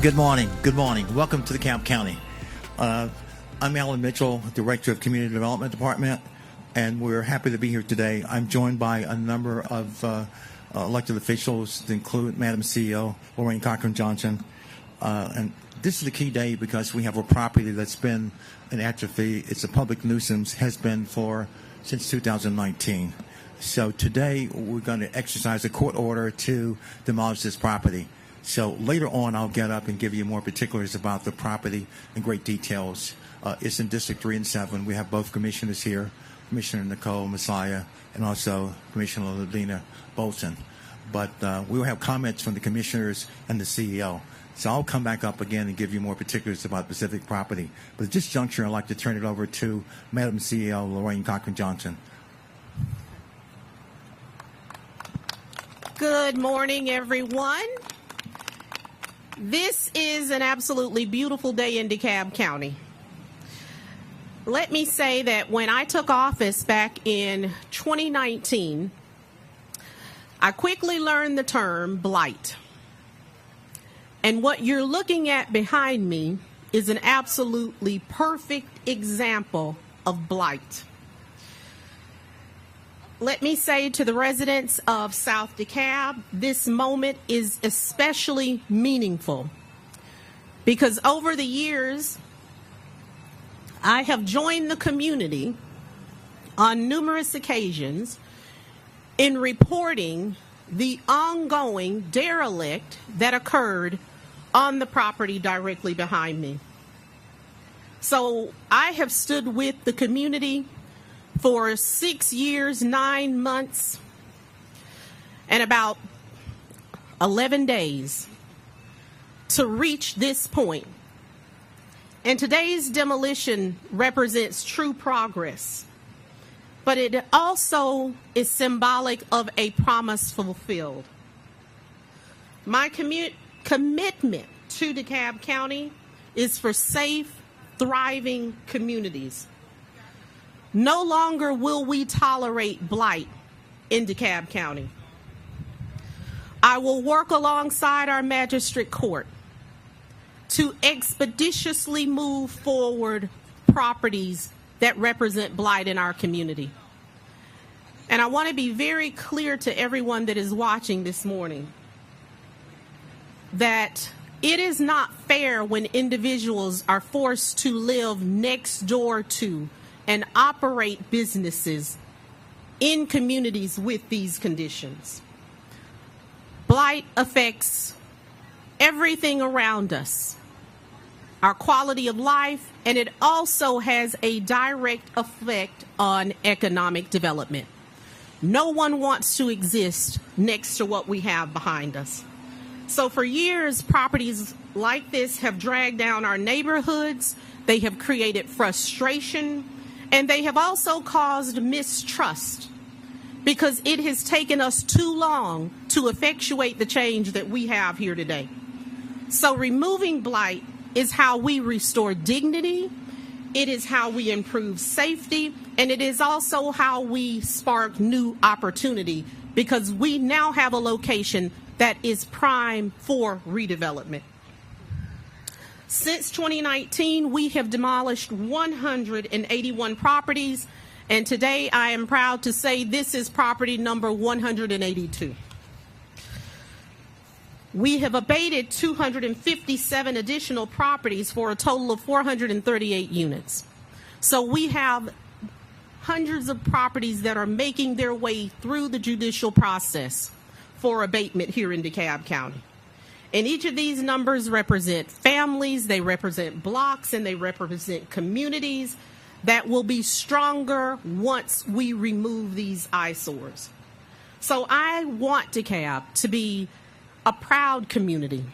Good morning. Good morning. Welcome to DeKalb County. I'm Alan Mitchell, Director of Community Development Department, and we're happy to be here today. I'm joined by a number of elected officials to include Madam CEO, Lorraine Cochran-Johnson. And this is a key day because we have a property that's been an atrophy. It's a public nuisance, has been since 2019. So today we're going to exercise a court order to demolish this property. So later on, I'll get up and give you more particulars about the property and great details. It's in District 3 and 7. We have both commissioners here, Commissioner Nicole Messiah and also Commissioner Ladina Bolton. But we will have comments from the commissioners and the CEO. So I'll come back up again and give you more particulars about the specific property. But at this juncture, I'd like to turn it over to Madam CEO Lorraine Cochran-Johnson. Good morning, everyone. This is an absolutely beautiful day in DeKalb County. Let me say that when I took office back in 2019, I quickly learned the term blight. And what you're looking at behind me is an absolutely perfect example of blight. Let me say to the residents of South DeKalb, this moment is especially meaningful because over the years, I have joined the community on numerous occasions in reporting the ongoing derelict that occurred on the property directly behind me. So I have stood with the community for 6 years, 9 months, and about 11 days to reach this point. And today's demolition represents true progress, but it also is symbolic of a promise fulfilled. My commitment to DeKalb County is for safe, thriving communities. No longer will we tolerate blight in DeKalb County. I will work alongside our magistrate court to expeditiously move forward properties that represent blight in our community. And I want to be very clear to everyone that is watching this morning that it is not fair when individuals are forced to live next door to and operate businesses in communities with these conditions. Blight affects everything around us, our quality of life, and it also has a direct effect on economic development. No one wants to exist next to what we have behind us. So for years, properties like this have dragged down our neighborhoods, they have created frustration, and they have also caused mistrust because it has taken us too long to effectuate the change that we have here today. So removing blight is how we restore dignity, it is how we improve safety, and it is also how we spark new opportunity because we now have a location that is prime for redevelopment. Since 2019, we have demolished 181 properties, and today I am proud to say this is property number 182. We have abated 257 additional properties for a total of 438 units. So we have hundreds of properties that are making their way through the judicial process for abatement here in DeKalb County. And each of these numbers represent families, they represent blocks, and they represent communities that will be stronger once we remove these eyesores. So I want DeKalb to be a proud community.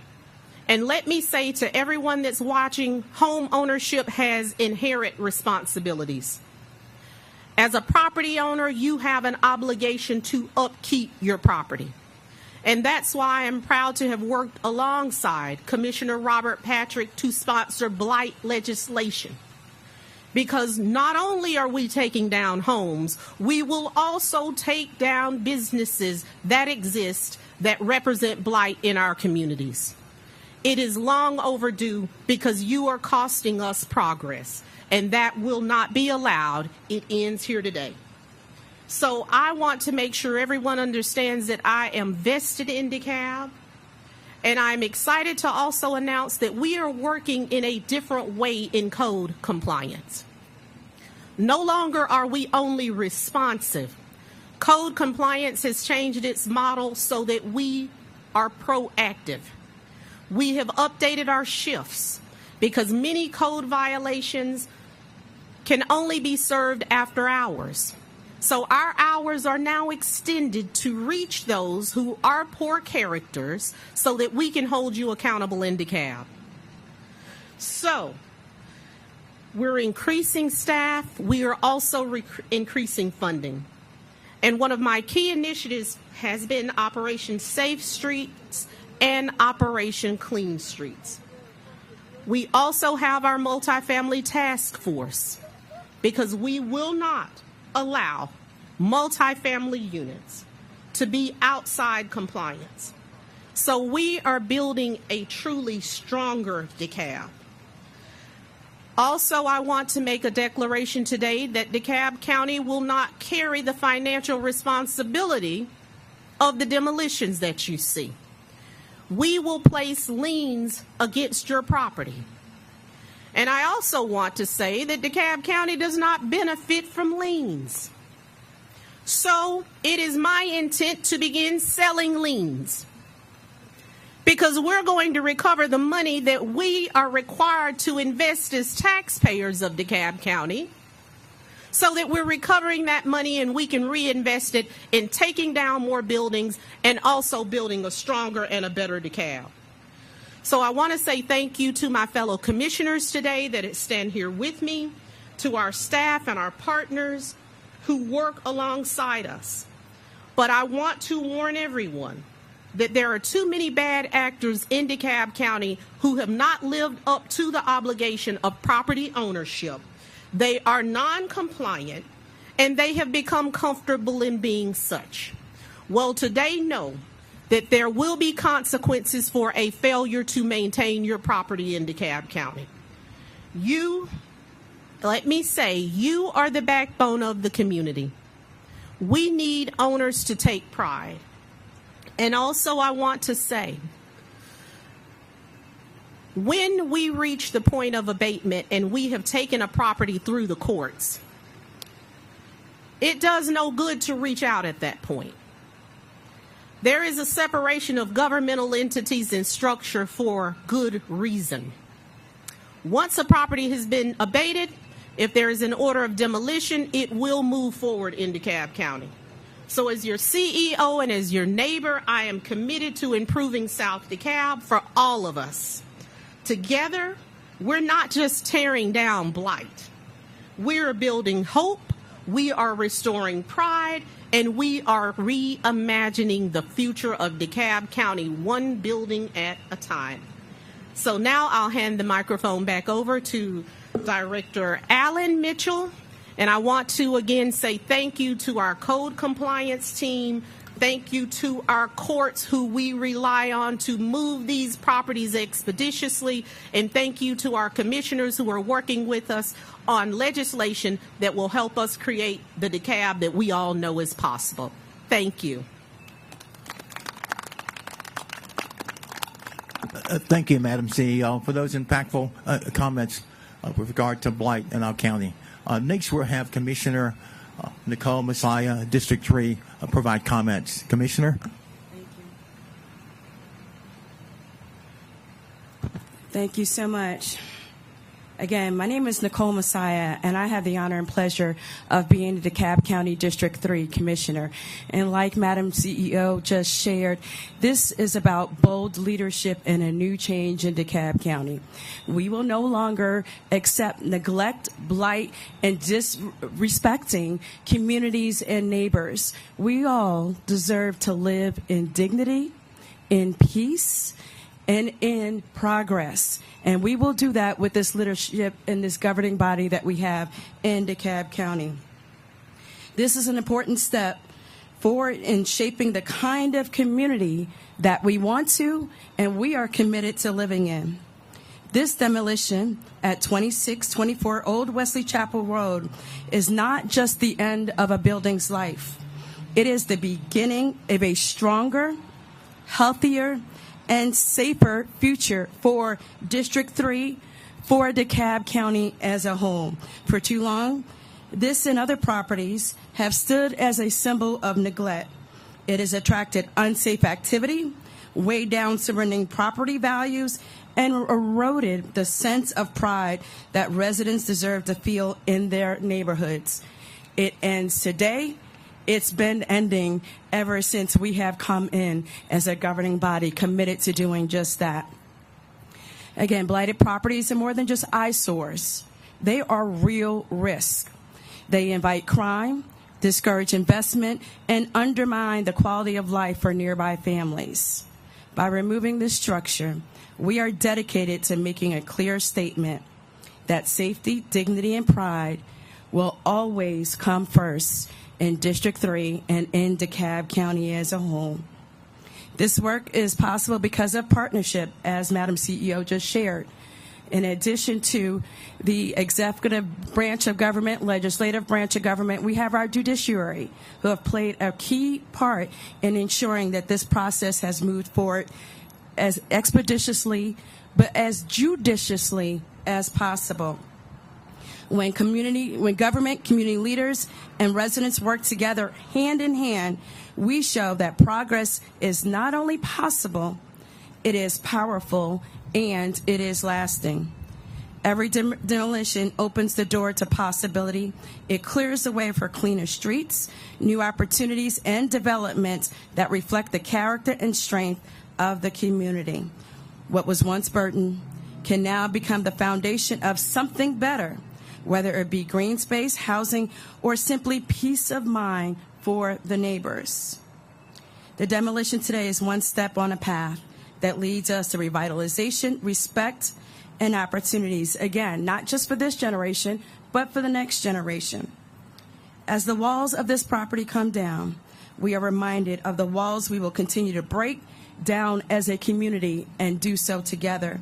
And let me say to everyone that's watching, home ownership has inherent responsibilities. As a property owner, you have an obligation to upkeep your property. And that's why I'm proud to have worked alongside Commissioner Robert Patrick to sponsor blight legislation. Because not only are we taking down homes, we will also take down businesses that exist that represent blight in our communities. It is long overdue because you are costing us progress, and that will not be allowed. It ends here today. So I want to make sure everyone understands that I am vested in DeKalb, and I'm excited to also announce that we are working in a different way in code compliance. No longer are we only responsive. Code compliance has changed its model so that we are proactive. We have updated our shifts because many code violations can only be served after hours. So our hours are now extended to reach those who are poor characters so that we can hold you accountable in DeKalb. So we're increasing staff. We are also increasing funding. And one of my key initiatives has been Operation Safe Streets and Operation Clean Streets. We also have our multifamily task force because we will not allow multifamily units to be outside compliance. So we are building a truly stronger DeKalb. Also, I want to make a declaration today that DeKalb County will not carry the financial responsibility of the demolitions that you see. We will place liens against your property. And I also want to say that DeKalb County does not benefit from liens. So it is my intent to begin selling liens, because we're going to recover the money that we are required to invest as taxpayers of DeKalb County, so that we're recovering that money and we can reinvest it in taking down more buildings and also building a stronger and a better DeKalb. So I want to say thank you to my fellow commissioners today that stand here with me, to our staff and our partners who work alongside us. But I want to warn everyone that there are too many bad actors in DeKalb County who have not lived up to the obligation of property ownership. They are non-compliant, and they have become comfortable in being such. Well, today, know that there will be consequences for a failure to maintain your property in DeKalb County. Let me say, you are the backbone of the community. We need owners to take pride. And also, I want to say, when we reach the point of abatement and we have taken a property through the courts, it does no good to reach out at that point. There is a separation of governmental entities and structure for good reason. Once a property has been abated, if there is an order of demolition, it will move forward in DeKalb County. So as your CEO and as your neighbor, I am committed to improving South DeKalb for all of us. Together, we're not just tearing down blight. We're building hope, we are restoring pride, and we are reimagining the future of DeKalb County, one building at a time. So now I'll hand the microphone back over to Director Alan Mitchell. And I want to again say thank you to our code compliance team. Thank you to our courts who we rely on to move these properties expeditiously. And thank you to our commissioners who are working with us on legislation that will help us create the DeKalb that we all know is possible. Thank you. Thank you, Madam CEO, for those impactful comments with regard to blight in our county. Next, we'll have Commissioner Nicole Messiah, District 3, provide comments. Commissioner? Thank you. Thank you so much. Again, my name is Nicole Messiah, and I have the honor and pleasure of being the DeKalb County District 3 Commissioner. And like Madam CEO just shared, this is about bold leadership and a new change in DeKalb County. We will no longer accept neglect, blight, and disrespecting communities and neighbors. We all deserve to live in dignity, in peace, and in progress. And we will do that with this leadership and this governing body that we have in DeKalb County. This is an important step forward in shaping the kind of community that we want to and we are committed to living in. This demolition at 2624 Old Wesley Chapel Road is not just the end of a building's life. It is the beginning of a stronger, healthier, and safer future for District 3, for DeKalb County as a whole. For too long, this and other properties have stood as a symbol of neglect. It has attracted unsafe activity, weighed down surrounding property values, and eroded the sense of pride that residents deserve to feel in their neighborhoods. It ends today. It's been ending ever since we have come in as a governing body committed to doing just that. Again, blighted properties are more than just eyesores. They are real risk. They invite crime, discourage investment, and undermine the quality of life for nearby families. By removing this structure, we are dedicated to making a clear statement that safety, dignity, and pride will always come first in District 3 and in DeKalb County as a whole. This work is possible because of partnership, as Madam CEO just shared. In addition to the executive branch of government, legislative branch of government, we have our judiciary, who have played a key part in ensuring that this process has moved forward as expeditiously, but as judiciously as possible. When government, community leaders, and residents work together hand in hand, we show that progress is not only possible, it is powerful, and it is lasting. Every demolition opens the door to possibility. It clears the way for cleaner streets, new opportunities, and developments that reflect the character and strength of the community. What was once burden can now become the foundation of something better, whether it be green space, housing, or simply peace of mind for the neighbors. The demolition today is one step on a path that leads us to revitalization, respect, and opportunities. Again, not just for this generation, but for the next generation. As the walls of this property come down, we are reminded of the walls we will continue to break down as a community and do so together.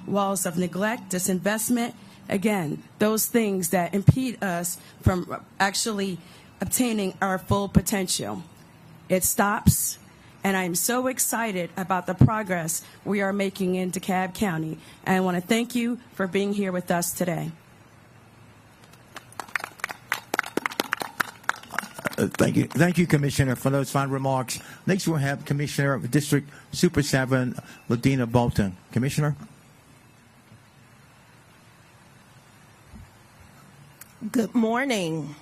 Walls of neglect, disinvestment, again, those things that impede us from actually obtaining our full potential. It stops, and I'm so excited about the progress we are making in DeKalb County. And I want to thank you for being here with us today. Thank you, Commissioner, for those fine remarks. Next, we'll have Commissioner of District Super 7, Ladina Bolton. Commissioner? Good morning.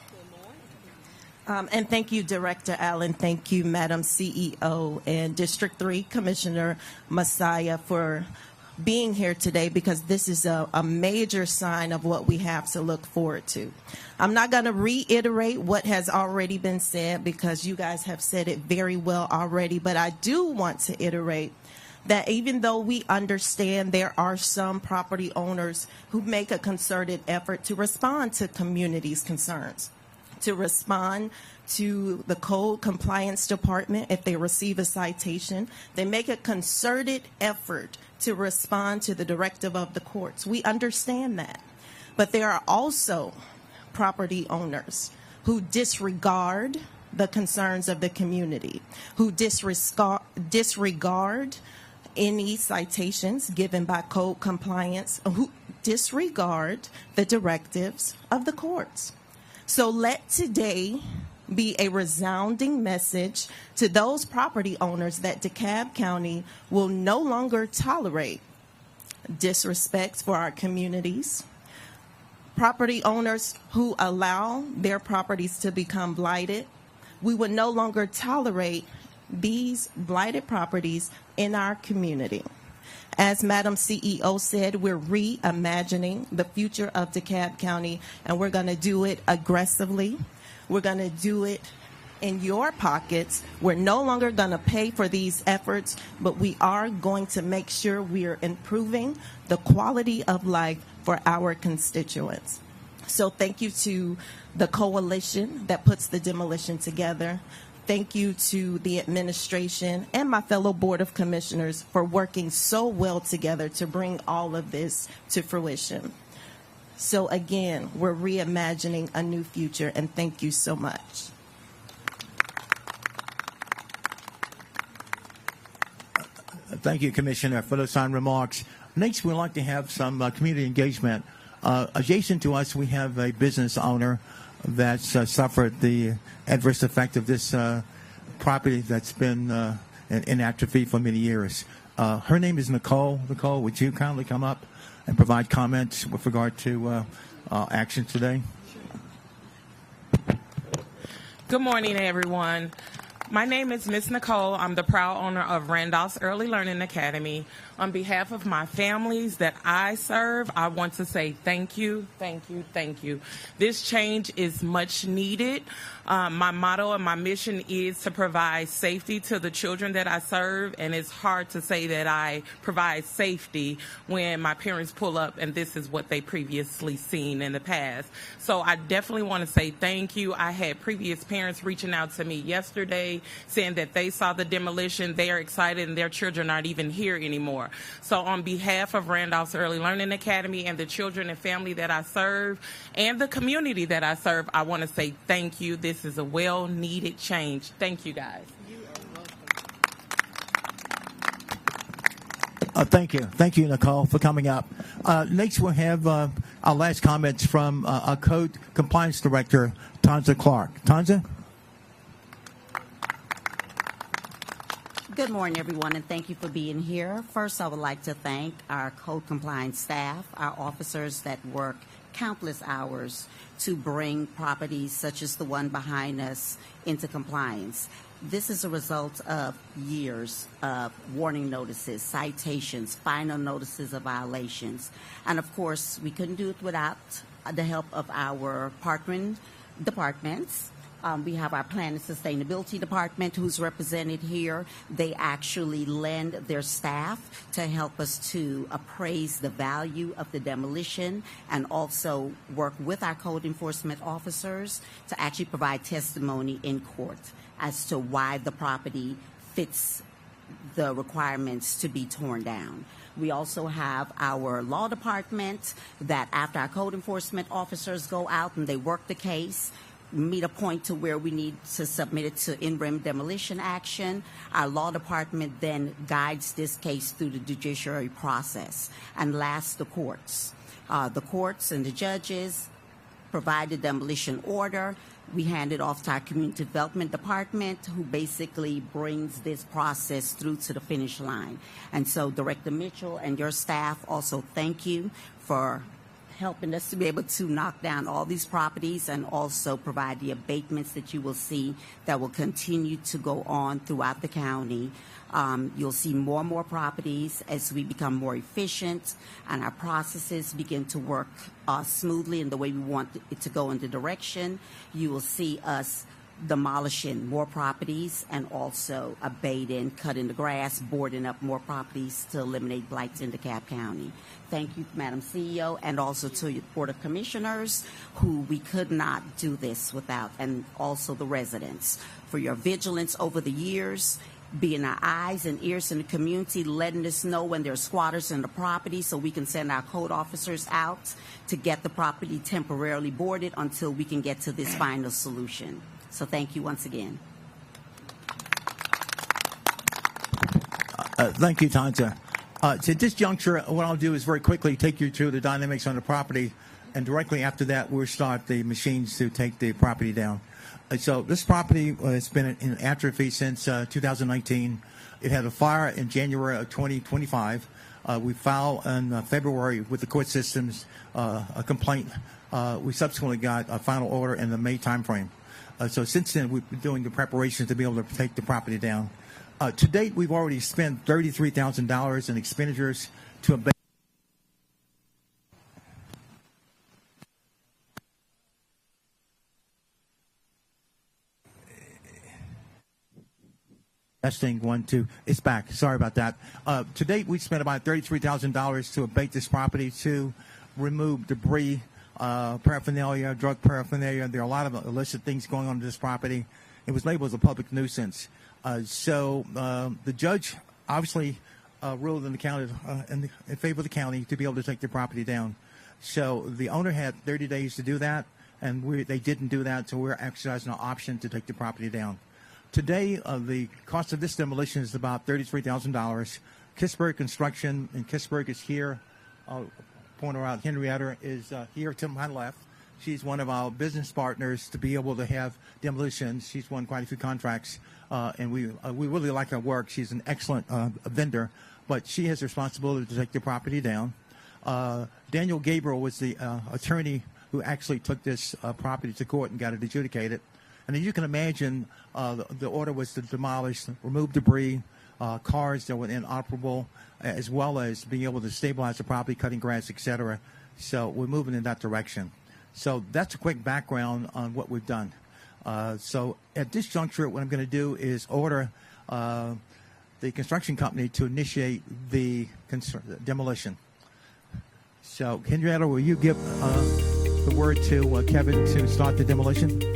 And thank you, Director Allen. Thank you, Madam CEO and District 3 Commissioner Messiah, for being here today, because this is a major sign of what we have to look forward to. I'm not going to reiterate what has already been said, because you guys have said it very well already, but I do want to iterate that even though we understand there are some property owners who make a concerted effort to respond to communities' concerns, to respond to the Code Compliance Department if they receive a citation, they make a concerted effort to respond to the directive of the courts. We understand that. But there are also property owners who disregard the concerns of the community, who disregard any citations given by Code Compliance, who disregard the directives of the courts. So let today be a resounding message to those property owners that DeKalb County will no longer tolerate disrespect for our communities, property owners who allow their properties to become blighted. We will no longer tolerate these blighted properties in our community. As Madam CEO said, we're reimagining the future of DeKalb County, and we're going to do it aggressively. We're going to do it in your pockets. We're no longer going to pay for these efforts, but we are going to make sure we're improving the quality of life for our constituents. So thank you to the coalition that puts the demolition together. thank you to the administration and my fellow Board of Commissioners for working so well together to bring all of this to fruition. So again, we're reimagining a new future, and thank you so much. Thank you, Commissioner, for those kind remarks. Next, we'd like to have some community engagement. Adjacent to us, we have a business owner that's suffered the adverse effect of this property that's been in atrophy for many years. Her name is Nicole. Nicole, would you kindly come up and provide comments with regard to action today? Good morning, everyone. My name is Miss Nicole. I'm the proud owner of Randolph's Early Learning Academy. On behalf of my families that I serve, I want to say thank you, thank you, thank you. This change is much needed. My motto and my mission is to provide safety to the children that I serve, and it's hard to say that I provide safety when my parents pull up and this is what they previously seen in the past. So I definitely want to say thank you. I had previous parents reaching out to me yesterday saying that they saw the demolition, they are excited, and their children aren't even here anymore. So on behalf of Randolph's Early Learning Academy and the children and family that I serve and the community that I serve, I want to say thank you. This is a well-needed change. Thank you, guys. Thank you. Thank you, Nicole, for coming up. Next, we'll have our last comments from our Code Compliance Director, Tonza Clark. Tonza? Good morning, everyone, and thank you for being here. First, I would like to thank our code compliance staff, our officers that work countless hours to bring properties such as the one behind us into compliance. This is a result of years of warning notices, citations, final notices of violations. And of course, we couldn't do it without the help of our partner departments. We have our Plan and Sustainability Department who's represented here. They actually lend their staff to help us to appraise the value of the demolition and also work with our code enforcement officers to actually provide testimony in court as to why the property fits the requirements to be torn down. We also have our law department that after our code enforcement officers go out and they work the case, meet a point to where we need to submit it to in-rem demolition action. Our law department then guides this case through the judiciary process. And last, the courts. The courts and the judges provide the demolition order. We hand it off to our community development department, who basically brings this process through to the finish line. And so Director Mitchell and your staff also thank you for helping us to be able to knock down all these properties and also provide the abatements that you will see that will continue to go on throughout the county. You'll see more and more properties as we become more efficient and our processes begin to work smoothly in the way we want it to go in the direction. You will see us demolishing more properties and also abating, cutting the grass, boarding up more properties to eliminate blights in DeKalb County. Thank you, Madam CEO, and also to your Board of Commissioners, who we could not do this without, and also the residents for your vigilance over the years, being our eyes and ears in the community, letting us know when there's squatters in the property so we can send our code officers out to get the property temporarily boarded until we can get to this final solution. So thank you once again. Thank you, Tonza. So at this juncture, what I'll do is very quickly take you through the dynamics on the property, and directly after that, we'll start the machines to take the property down. So this property has been in atrophy since 2019. It had a fire in January of 2025. We filed in February with the court systems a complaint. We subsequently got a final order in the May timeframe. So since then, we've been doing the preparations to be able to take the property down. To date, we've already spent $33,000 in expenditures to abate. Testing 1, 2. It's back. Sorry about that. To date, we spent about $33,000 to abate this property, to remove debris, paraphernalia, drug paraphernalia. There are a lot of illicit things going on this property. It was labeled as a public nuisance. So the judge obviously ruled in the county in favor of the county to be able to take their property down. So the owner had 30 days to do that, and they didn't do that, so we're exercising our option to take the property down. Today, the cost of this demolition is about $33,000. Kissburg Construction, and Kissburg is here. I'll point her out. Henrietta is here to my left. She's one of our business partners to be able to have demolition. She's won quite a few contracts, and we really like her work. She's an excellent vendor, but she has the responsibility to take the property down. Daniel Gabriel was the attorney who actually took this property to court and got it adjudicated. And as you can imagine, the order was to demolish, remove debris, cars that were inoperable, as well as being able to stabilize the property, cutting grass, etc. So we're moving in that direction. So that's a quick background on what we've done. So at this juncture, what I'm going to do is order the construction company to initiate the demolition. So, Henrietta, will you give the word to Kevin to start the demolition?